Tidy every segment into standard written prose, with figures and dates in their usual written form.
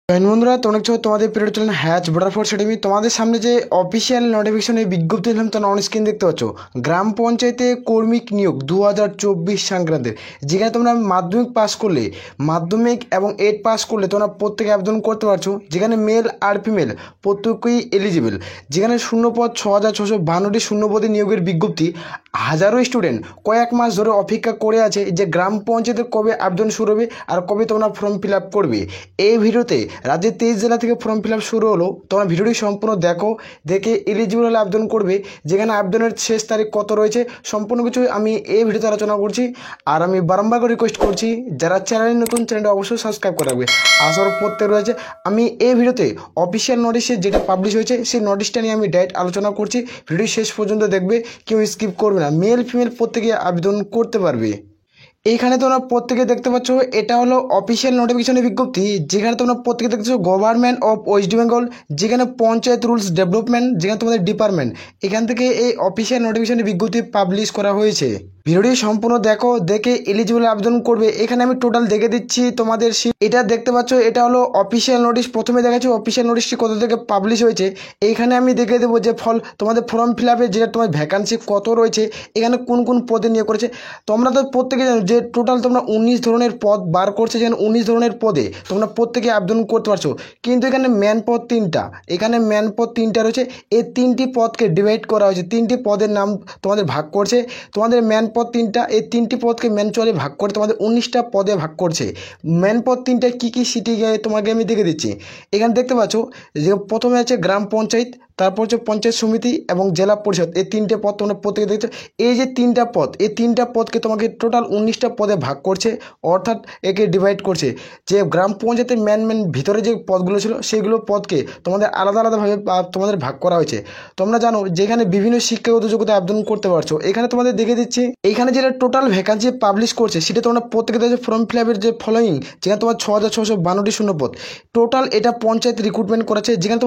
বন্ধুরা তোমরা দেখছো তোমাদের প্রিয় চ্যানেল হ্যাচ বর্ডার ফোর্স একাডেমি। তোমাদের সামনে যে অফিসিয়াল নোটিফিকেশনের বিজ্ঞপ্তি দিলাম তোমরা অন স্ক্রিন দেখতে পাচ্ছ, গ্রাম পঞ্চায়েতে কর্মী নিয়োগ 2024 সংক্রান্তের। যেখানে তোমরা মাধ্যমিক পাস করলে, মাধ্যমিক এবং 8 পাস করলে তোমরা প্রত্যেকে আবেদন করতে পারছো। যেখানে মেল আর ফিমেল প্রত্যেকেই এলিজিবল। যেখানে শূন্যপদ 6652টি শূন্যপদে নিয়োগের বিজ্ঞপ্তি। হাজারো স্টুডেন্ট কয়েক মাস ধরে অপেক্ষা করে আছে যে গ্রাম পঞ্চায়েতের কবে আবেদন শুরু হবে আর কবে তোমরা ফর্ম ফিল আপ করবে। এই ভিডিওতে রাজ্যের 23 জেলা থেকে ফর্ম ফিল আপ শুরু হলো। তোমরা ভিডিওটি সম্পূর্ণ দেখো, দেখে এলিজিবল হলে আবেদন করবে। যেখানে আবেদনের শেষ তারিখ কত রয়েছে সম্পূর্ণ কিছু আমি এই ভিডিওতে আলোচনা করছি। আর আমি বারংবার করে রিকোয়েস্ট করছি যারা চ্যানেলে নতুন, চ্যানেলটা অবশ্যই সাবস্ক্রাইব করে রাখবে। আসার প্রত্যেক রয়েছে আমি এই ভিডিওতে অফিসিয়াল নোটিশে যেটা পাবলিশ হয়েছে সেই নোটিশটা নিয়ে আমি ডাইরেক্ট আলোচনা করছি। ভিডিও শেষ পর্যন্ত দেখবে, কেউ স্কিপ করবে না। মেল ফিমেল প্রত্যেকে আবেদন করতে পারবে। এইখানে তোমরা প্রত্যেকে দেখতে পাচ্ছ এটা হলো অফিসিয়াল নোটিফিকেশনের বিজ্ঞপ্তি। যেখানে তোমরা প্রত্যেকে দেখতে পাচ্ছ গভর্নমেন্ট অফ ওয়েস্ট বেঙ্গল, যেখানে পঞ্চায়েত রুলস ডেভেলপমেন্ট, যেখানে তোমাদের ডিপার্টমেন্ট, এখান থেকে এই অফিসিয়াল নোটিফিকেশনের বিজ্ঞপ্তি পাবলিশ করা হয়েছে। ভিডিওটি সম্পূর্ণ দেখো, দেখে এলিজিবল আবেদন করবে। এখানে আমি টোটাল দেখে দিচ্ছি তোমাদের। এটা দেখতে পাচ্ছ এটা হলো অফিসিয়াল নোটিশ। প্রথমে দেখাচ্ছি অফিসিয়াল নোটিশটি কত থেকে পাবলিশ হয়েছে। এইখানে আমি দেখে দেবো যে তোমাদের ফর্ম ফিল আপে যেটা তোমার ভ্যাকান্সি কত রয়েছে, এখানে কোন কোন পদে নিয়োগ করেছে। তোমরা তো প্রত্যেকে জানো যে টোটাল তোমরা 19 ধরনের পদ বার করছে। যেখানে 19 ধরনের পদে তোমরা প্রত্যেকে আবেদন করতে পারছো। কিন্তু এখানে ম্যান পদ 3টা, এখানে ম্যান পদ 3টা রয়েছে। এই 3টি পদকে ডিভাইড করা হয়েছে, 3টি পদের নাম তোমাদের ভাগ করছে। তোমাদের ম্যান পদ 3টা, এই 3টি পদকে ম্যানুয়ালি ভাগ করে তোমাদের 19টা পদে ভাগ করছে। ম্যান পদ 3টা কী কী সিটি তোমাকে আমি দেখে দিচ্ছি। এখানে দেখতে পাচ্ছ যে প্রথমে আছে গ্রাম পঞ্চায়েত, তারপর হচ্ছে পঞ্চায়েত সমিতি এবং জেলা পরিষদ। এই 3টে পদ তোমরা প্রত্যেকে দেখছো। এই যে 3টা পদ, এই 3টা পদকে তোমাকে টোটাল 19টা পদে ভাগ করছে, অর্থাৎ একে ডিভাইড করছে। যে গ্রাম পঞ্চায়েতের ম্যান ভিতরে যে পদগুলো ছিল সেইগুলো পদকে তোমাদের আলাদা আলাদাভাবে তোমাদের ভাগ করা হয়েছে। তোমরা জানো যেখানে বিভিন্ন শিক্ষাগত যোগ্যতা আবেদন করতে পারছো। এখানে তোমাদের দেখে দিচ্ছি এইখানে যেটা টোটাল ভ্যাকান্সি পাবলিশ করছে সেটা তোমরা প্রত্যেকে দেখছো ফর্ম ফিল আপের যে ফলোয়িং। যেখানে তোমার 6652টি শূন্যপদ টোটাল, এটা পঞ্চায়েত রিক্রুটমেন্ট করেছে। যেখানে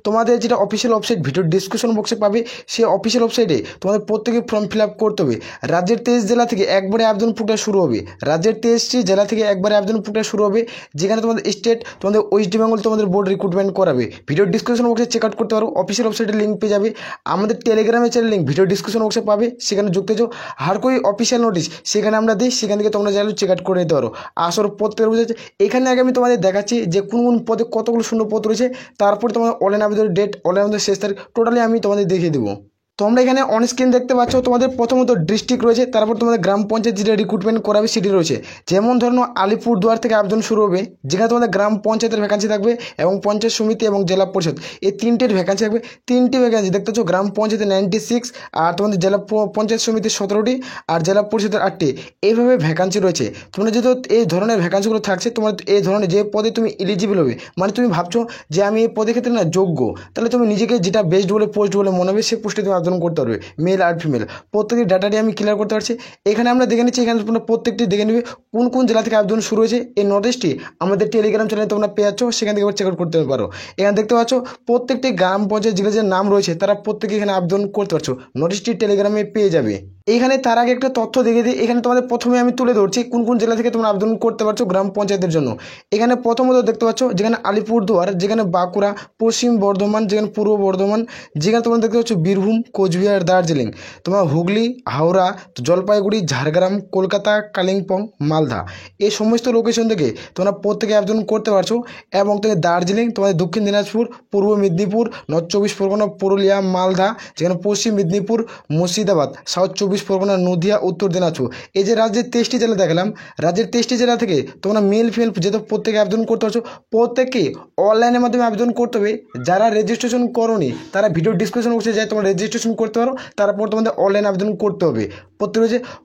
তোমাদের যেটা অফিসিয়াল ওয়েবসাইট ভিডিও ডিসক্রিপশন বক্সে পাবে, সেই অফিসিয়াল ওয়েবসাইটে তোমাদের প্রত্যেকে ফর্ম ফিল আপ করতে হবে। রাজ্যের 23 জেলা থেকে একবারে আবেদন প্রক্রিয়া শুরু হবে। রাজ্যের 23টি জেলা থেকে একবারে আবেদন প্রক্রিয়া শুরু হবে। যেখানে তোমাদের স্টেট, তোমাদের ওয়েস্ট বেঙ্গল তোমাদের বোর্ড রিক্রুটমেন্ট করাবে। ভিডিও ডিসক্রিপশন বক্সে চেক আউট করতে পারো, অফিসিয়াল ওয়েবসাইটের লিঙ্ক পেয়ে যাবে। আমাদের টেলিগ্রামে চ্যানেল লিঙ্ক ভিডিও ডিসক্রিপশন বক্সে পাবে, সেখানে যুক্ত হয়ে যাও। হার কোই অফিসিয়াল নোটিশ সেখানে আমরা দিই, সেখান থেকে তোমরা চাইলে চেক আউট করে নিতে পারো। আসর প্রত্যেকের বুঝেছে। এখানে আগে আমি তোমাদের দেখাচ্ছি যে কোন কোন পদে কতগুলো শূন্য পদ রয়েছে, তারপরে তোমাদের অনলাইন আবেদনের ডেট, অনলাইন আবেদনের শেষ তারিখ টোটালি আমি তোমাদের দেখিয়ে দেবো। তোমরা এখানে অন স্ক্রিন দেখতে পাচ্ছ তোমাদের প্রথমত ডিস্ট্রিক্ট রয়েছে, তারপর তোমাদের গ্রাম পঞ্চায়েত যেটা রিক্রুটমেন্ট করাবে সেটি রয়েছে। যেমন ধরো আলিপুরদুয়ার থেকে আবেদন শুরু হবে, যেখানে তোমাদের গ্রাম পঞ্চায়েতের ভ্যাকান্সি থাকবে এবং পঞ্চায়েত সমিতি এবং জেলা পরিষদ এই 3টের ভ্যাকান্সি থাকবে। 3টি ভ্যাকান্সি দেখতে পাচ্ছ, গ্রাম পঞ্চায়েতে 96 আর তোমাদের জেলা পঞ্চায়েত সমিতির 17টি আর জেলা পরিষদের 8টি। এইভাবে ভ্যাকান্সি রয়েছে। তোমরা যেহেতু এই ধরনের ভ্যাকান্সিগুলো থাকছে, তোমার এই ধরনের যে পদে তুমি এলিজিবল হবে, মানে তুমি ভাবছো যে আমি এই পদের ক্ষেত্রে না যোগ্য, তাহলে তুমি নিজেকে যেটা বেস্ট বলে পোস্ট বলে মনে হবে সেই পোস্টে তুমি আবেদন করতে পারবে। মেল আর ফিমেল প্রত্যেকের ডাটাটি আমি ক্লিয়ার করতে পারছি। এখানে আমরা দেখে নিচ্ছি, এখানে তোমরা প্রত্যেকটি দেখে নেবে কোন কোন জেলা থেকে আবেদন শুরু হয়েছে। এই নোটিশটি আমাদের টেলিগ্রাম চ্যানেলে তোমরা পেয়ে যাচ্ছ, সেখান থেকে চেক আউট করতে পারো। এখানে দেখতে পাচ্ছ প্রত্যেকটি গ্রাম পঞ্চায়েত জেলার যে নাম রয়েছে তারা প্রত্যেকে এখানে আবেদন করতে পারছো। নোটিশটি টেলিগ্রামে পেয়ে যাবে। এইখানে তার আগে একটা তথ্য দেখে দিই। এখানে তোমাদের প্রথমে আমি তুলে ধরছি কোন কোন জেলা থেকে তোমরা আবেদন করতে পারছো গ্রাম পঞ্চায়েতের জন্য। এখানে প্রথমত দেখতে পাচ্ছ যেখানে আলিপুরদুয়ার, যেখানে বাঁকুড়া, পশ্চিম বর্ধমান, যেখানে পূর্ব বর্ধমান, যেখানে তোমরা দেখতে পাচ্ছ বীরভূম, কোচবিহার, দার্জিলিং, তোমার হুগলি, হাওড়া, জলপাইগুড়ি, ঝাড়গ্রাম, কলকাতা, কালিম্পং, মালদা, এই সমস্ত লোকেশন থেকে তোমরা প্রত্যেকে আবেদন করতে পারছো। এবং তোমাদের দার্জিলিং, তোমাদের দক্ষিণ দিনাজপুর, পূর্ব মেদিনীপুর, নর্থ 24 পরগনা, পুরুলিয়া, মালদা, যেখানে পশ্চিম মেদিনীপুর, মুর্শিদাবাদ, সাউথ 24 পরগনা, নদিয়া, উত্তর দিনাজপুর, এই যে রাজ্যের 23টি জেলা দেখালাম, রাজ্যের 23টি জেলা থেকে তোমরা মেল ফিমেল যেহেতু প্রত্যেকে আবেদন করতে পারছো। প্রত্যেকে অনলাইনের মাধ্যমে আবেদন করতে হবে। যারা রেজিস্ট্রেশন করোনি তারা ভিডিও ডিসক্রিপশন বক্সে যায় তোমরা রেজিস্ট্রেশন করতে পারো, তারপর তোমাদের অনলাইন আবেদন করতে হবে।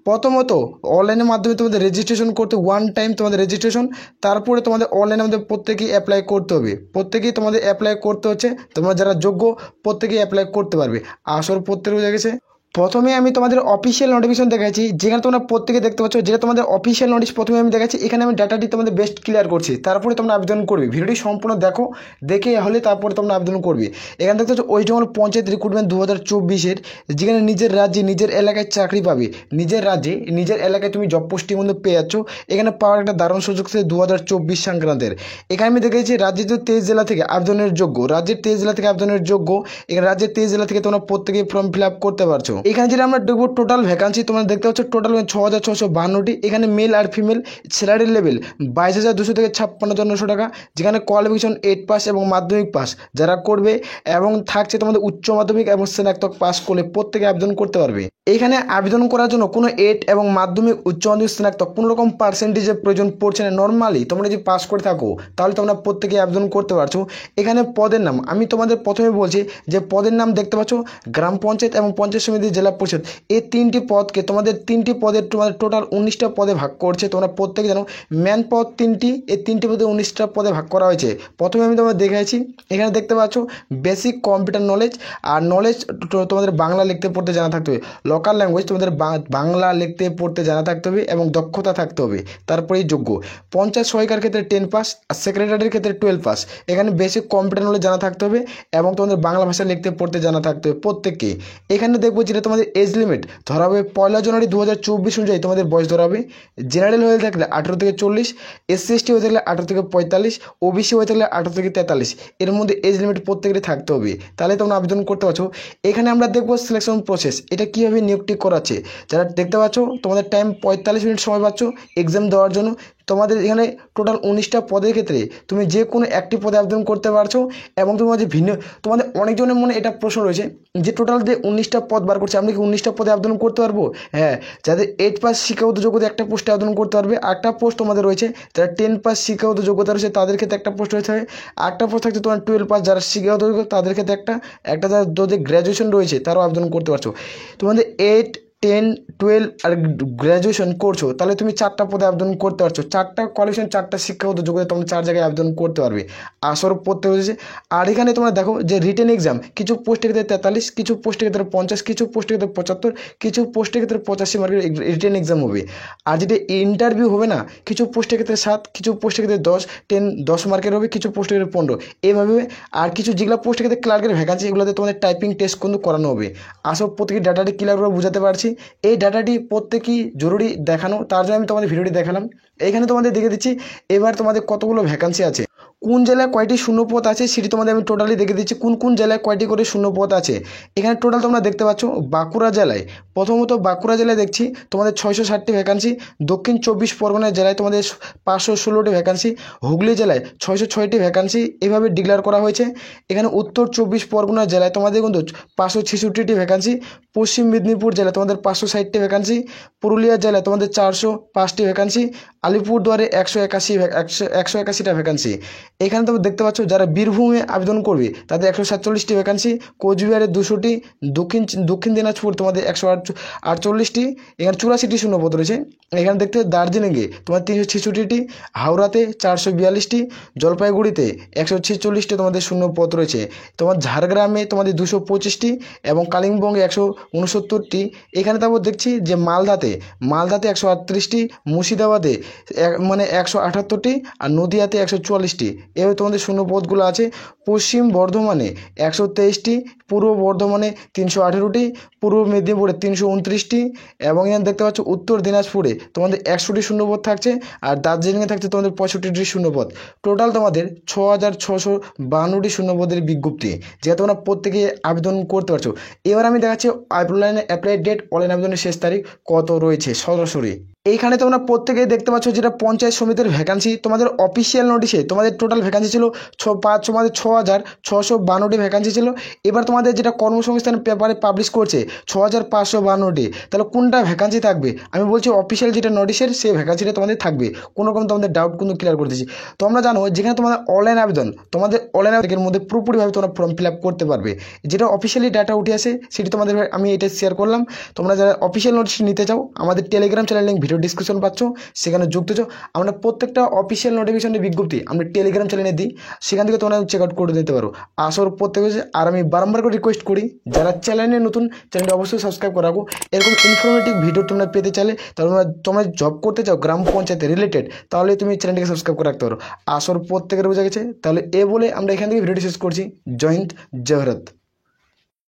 প্রথমত অনলাইনের মাধ্যমে তোমাদের রেজিস্ট্রেশন করতে, ওয়ান টাইম তোমাদের রেজিস্ট্রেশন, তারপরে তোমাদের অনলাইনের মধ্যে প্রত্যেকেই অ্যাপ্লাই করতে হবে। প্রত্যেকেই তোমাদের অ্যাপ্লাই করতে হচ্ছে। তোমরা যারা যোগ্য প্রত্যেকেই অ্যাপ্লাই করতে পারবে। আসর প্রত্যেকে হয়ে গেছে। প্রথমে আমি তোমাদের অফিসিয়াল নোটিফিকেশন দেখাচ্ছি, যেখানে তোমরা প্রত্যেকে দেখতে পাচ্ছ, যেটা তোমাদের অফিসিয়াল নোটিশ প্রথমে আমি দেখাচ্ছি। এখানে আমি ডাটাটি তোমাদের বেস্ট ক্লিয়ার করছি, তারপরে তোমরা আবেদন করবে। ভিডিওটি সম্পূর্ণ দেখো, দেখে হলে তারপরে তোমরা আবেদন করবে। এখানে দেখতে পাচ্ছ ওয়েস্ট বেঙ্গল পঞ্চায়েত রিক্রুটমেন্ট 2024-এর, যেখানে নিজের রাজ্যে নিজের এলাকায় চাকরি পাবে, নিজের রাজ্যে নিজের এলাকায় তুমি জব পোস্টিং মধ্যে পেয়ে যাচ্ছ। এখানে পাওয়ার একটা দারুণ সুযোগ আছে 2024 সংক্রান্তের। এখানে আমি দেখেছি রাজ্যের 23 জেলা থেকে আবেদনের যোগ্য, রাজ্যের 23 জেলা থেকে আবেদনের যোগ্য। এখানে রাজ্যের 23 জেলা থেকে তোমরা প্রত্যেকে ফর্ম ফিল আপ করতে পারছো। এখানে যেটা আমরা দেখবো টোটাল ভ্যাকান্সি, তোমরা দেখতে পাচ্ছ টোটাল 6652টি। এখানে মেল আর ফিমেল। স্যালারি লেভেল 22,200 থেকে 56,900 টাকা, যেখানে কোয়ালিফিকেশন 8 পাস এবং মাধ্যমিক পাস যারা করবে, এবং থাকছে তোমাদের উচ্চ মাধ্যমিক এবং স্নাতক পাস করলে প্রত্যেকে আবেদন করতে পারবে। এইখানে আবেদন করার জন্য কোনো 8 এবং মাধ্যমিক, উচ্চ মাধ্যমিক, স্নাতক কোনো রকম পার্সেন্টেজের প্রয়োজন পড়ছে না। নর্মালি তোমরা যদি পাস করে থাকো তাহলে তোমরা প্রত্যেকে আবেদন করতে পারছো। এখানে পদের নাম আমি তোমাদের প্রথমে বলছি যে পদের নাম দেখতে পাচ্ছ গ্রাম পঞ্চায়েত এবং পঞ্চায়েত সমিতি, জেলা পরিষদ। এই 3টি পদকে তোমাদের 3টি পদের তোমাদের টোটাল 19টা পদে ভাগ করছে। তোমরা প্রত্যেকে জানো ম্যান পদ 3টি, এই 3টি পদে 19টা পদে ভাগ করা হয়েছে। প্রথমে আমি তোমাদের দেখাইছি, এখানে দেখতে পাচ্ছ বেসিক কম্পিউটার নলেজ, আর নলেজ তোমাদের বাংলা লিখতে পড়তে জানা থাকতে হবে। লোকাল ল্যাঙ্গুয়েজ তোমাদের বাংলা লিখতে পড়তে জানা থাকতে হবে এবং দক্ষতা থাকতে হবে, তারপরেই যোগ্য। পঞ্চায়েত সহায়িকার ক্ষেত্রে 10 পাস, আর সেক্রেটারির ক্ষেত্রে 12 পাস। এখানে বেসিক কম্পিউটার নলেজ জানা থাকতে হবে এবং তোমাদের বাংলা ভাষা লিখতে পড়তে জানা থাকতে হবে প্রত্যেককে। এখানে দেখবো যেটা তোমাদের এজ লিমিট ধরা হবে 1 জানুয়ারি 2024 অনুযায়ী তোমাদের বয়স ধরা হবে। জেনারেল হয়ে থাকলে 18 থেকে 40, SC/ST হয়ে থাকলে 18 থেকে 45, OBC হয়ে থাকলে 18 থেকে 43। এর মধ্যে এজ লিমিট প্রত্যেকেরই থাকতে হবে, তাহলে তোমরা আবেদন করতে পারছো। এখানে আমরা দেখবো সিলেকশন প্রসেস, এটা কীভাবে নিয়োগটি করাচ্ছে। যারা দেখতে পাচ্ছ তোমাদের টাইম 45 মিনিট সময় পাচ্ছ এক্সাম দেওয়ার জন্য। তোমাদের এখানে টোটাল 19টা পদের ক্ষেত্রে তুমি যে কোনো একটি পদে আবেদন করতে পারছো। এবং তোমার যে ভিন্ন, তোমাদের অনেকজনের মনে এটা প্রশ্ন রয়েছে যে টোটাল যে 19টা পদ বার করছে, আমরা কি 19টা পদে আবেদন করতে পারবো? হ্যাঁ, যাদের 8 পাস শিক্ষাগত যোগ্যতা একটা পোস্টে আবেদন করতে পারবে। আরেকটা পোস্ট তোমাদের রয়েছে যারা 10 পাস শিক্ষাগত যোগ্যতা রয়েছে তাদের ক্ষেত্রে একটা পোস্ট রয়েছে। আরেকটা পোস্ট থাকছে তোমার 12 পাস যারা শিক্ষাগত যোগ্যতা তাদের ক্ষেত্রে একটা যাদের গ্র্যাজুয়েশন রয়েছে তারাও আবেদন করতে পারছো। তোমাদের 8, 10, 12 আর গ্র্যাজুয়েশন করছো তাহলে তুমি 4টা পদে আবেদন করতে পারছো। 4টা কোয়ালিফিকেশন, 4টা শিক্ষাগত যোগ্যতা তোমরা 4 জায়গায় আবেদন করতে পারবে। আসর পড়তে হয়েছে। আর এখানে তোমরা দেখো যে রিটেন এক্সাম কিছু পোস্টের ক্ষেত্রে 43, কিছু পোস্টের ক্ষেত্রে 50, কিছু পোস্টের ক্ষেত্রে 75, কিছু পোস্টের ক্ষেত্রে 85 মার্কের রিটেন এক্সাম হবে। আর যেটা ইন্টারভিউ হবে না, কিছু পোস্টের ক্ষেত্রে 7, কিছু পোস্টের ক্ষেত্রে 10 মার্কের হবে, কিছু পোস্টের ক্ষেত্রে 15 এইভাবে। আর কিছু যেগুলো পোস্টের ক্ষেত্রে ক্লার্কের ভ্যাকান্সি এগুলোতে তোমাদের টাইপিং টেস্ট কিন্তু করানো হবে। আসো প্রত্যেকের ডাটাটি ক্লিয়ার করে বোঝাতে পারছি। এই ডাটাটি প্রত্যেকেই জরুরি দেখানো, তার জন্য আমি তোমাদের ভিডিওটি দেখালাম। এইখানে তোমাদের দেখে দিচ্ছি এবার তোমাদের কতগুলো ভ্যাকান্সি আছে, কোন জেলায় কয়টি শূন্যপদ আছে সেটি তোমাদের আমি টোটালি দেখে দিচ্ছি। কোন কোন জেলায় কয়টি করে শূন্যপদ আছে এখানে টোটাল তোমরা দেখতে পাচ্ছ। বাঁকুড়া জেলায়, প্রথমত বাঁকুড়া জেলায় দেখছি তোমাদের 660টি ভ্যাকান্সি। দক্ষিণ 24 পরগনা জেলায় তোমাদের 516টি ভ্যাকান্সি। হুগলি জেলায় 606টি ভ্যাকান্সি এভাবে ডিক্লেয়ার করা হয়েছে। এখানে উত্তর 24 পরগনা জেলায় তোমাদের কিন্তু 566টি ভ্যাকান্সি। পশ্চিম মেদিনীপুর জেলায় তোমাদের 560টি ভ্যাকান্সি। পুরুলিয়া জেলায় তোমাদের 405টি ভ্যাকান্সি। আলিপুরদুয়ারে 181টা ভ্যাকান্সি। এখানে তোমরা দেখতে পাচ্ছ যারা বীরভূমে আবেদন করবে তাদের 147টি ভ্যাকান্সি। কোচবিহারে 200টি। দক্ষিণ দিনাজপুর তোমাদের 148টি। এখানে 84টি শূন্যপদ রয়েছে। এখানে দেখতে দার্জিলিংয়ে তোমার 366টি। হাওড়াতে 442টি। জলপাইগুড়িতে 146টি তোমাদের শূন্যপদ রয়েছে। তোমার ঝাড়গ্রামে তোমাদের 225টি এবং কালিম্পংয়ে 169টি। এখানে তারপর দেখছি যে মালদাতে 138টি। মুর্শিদাবাদে 178টি আর নদিয়াতে 144টি। এভাবে তোমাদের শূন্যপদগুলো আছে। পশ্চিম বর্ধমানে 123টি। পূর্ব বর্ধমানে 318টি। পূর্ব মেদিনীপুরে 329টি। এবং এখানে দেখতে পাচ্ছ উত্তর দিনাজপুরে তোমাদের 100টি শূন্যপদ থাকছে। আর দার্জিলিংয়ে থাকছে তোমাদের 65টি শূন্যপদ। টোটাল তোমাদের 6652টি শূন্যপদের বিজ্ঞপ্তি, যেটা তোমরা প্রত্যেকে আবেদন করতে পারছো। এবার আমি দেখাচ্ছি অ্যাপ্লাই ডেট, অনলাইন আবেদনের শেষ তারিখ কত রয়েছে সরাসরি। এইখানে তোমরা প্রত্যেকেই দেখতে পাচ্ছ যেটা পঞ্চায়েত সমিতির ভ্যাকান্সি। তোমাদের অফিসিয়াল নোটিশে তোমাদের টোটাল ভ্যাকান্সি ছিল তোমাদের 6652টি ভ্যাকান্সি ছিল। এবার তোমাদের যেটা কর্মসংস্থান পেপারে পাবলিশ করছে 6552টি। তাহলে কোনটা ভ্যাকান্সি থাকবে আমি বলছি অফিসিয়াল যেটা নোটিশের সেই ভ্যাকান্সিটা তোমাদের থাকবে। কোনো রকম তোমাদের ডাউট কিন্তু ক্লিয়ার করতেছি। তোমরা জানো যেখানে তোমাদের অনলাইন আবেদন, তোমাদের অনলাইন আবেদনের মধ্যে পুরোপুরিভাবে তোমরা ফর্ম ফিল আপ করতে পারবে। যেটা অফিসিয়ালি ডাটা উঠে আসে সেটি তোমাদের আমি এটা শেয়ার করলাম। তোমরা যারা অফিসিয়াল নোটিশ নিতে চাও আমাদের Telegram channel link video description পাচ্ছ, সেখানে যুক্ত হচ্ছ। আমরা প্রত্যেকটা অফিসিয়াল নোটিফিকেশনের বিজ্ঞপ্তি আমরা টেলিগ্রাম চ্যানেলে দিই, সেখান থেকে তোমরা চেক আউট করে দিতে পারো। আসর প্রত্যেক, আর আমি বারবার করে রিকোয়েস্ট করি যারা চ্যানেলে নতুন, চ্যানেলটি অবশ্যই সাবস্ক্রাইব করে রাখো। এরকম ইনফরমেটিভ ভিডিও তোমরা পেতে চাইলে, তোমরা জব করতে চাও গ্রাম পঞ্চায়েতে রিলেটেড, তাহলে তুমি চ্যানেলটিকে সাবস্ক্রাইব করে রাখতে পারো। আসর প্রত্যেকের বোঝা গেছে। তাহলে বলে আমরা এখান থেকে ভিডিওটি শেষ করছি। জয় হিন্দ, জয় ভারত।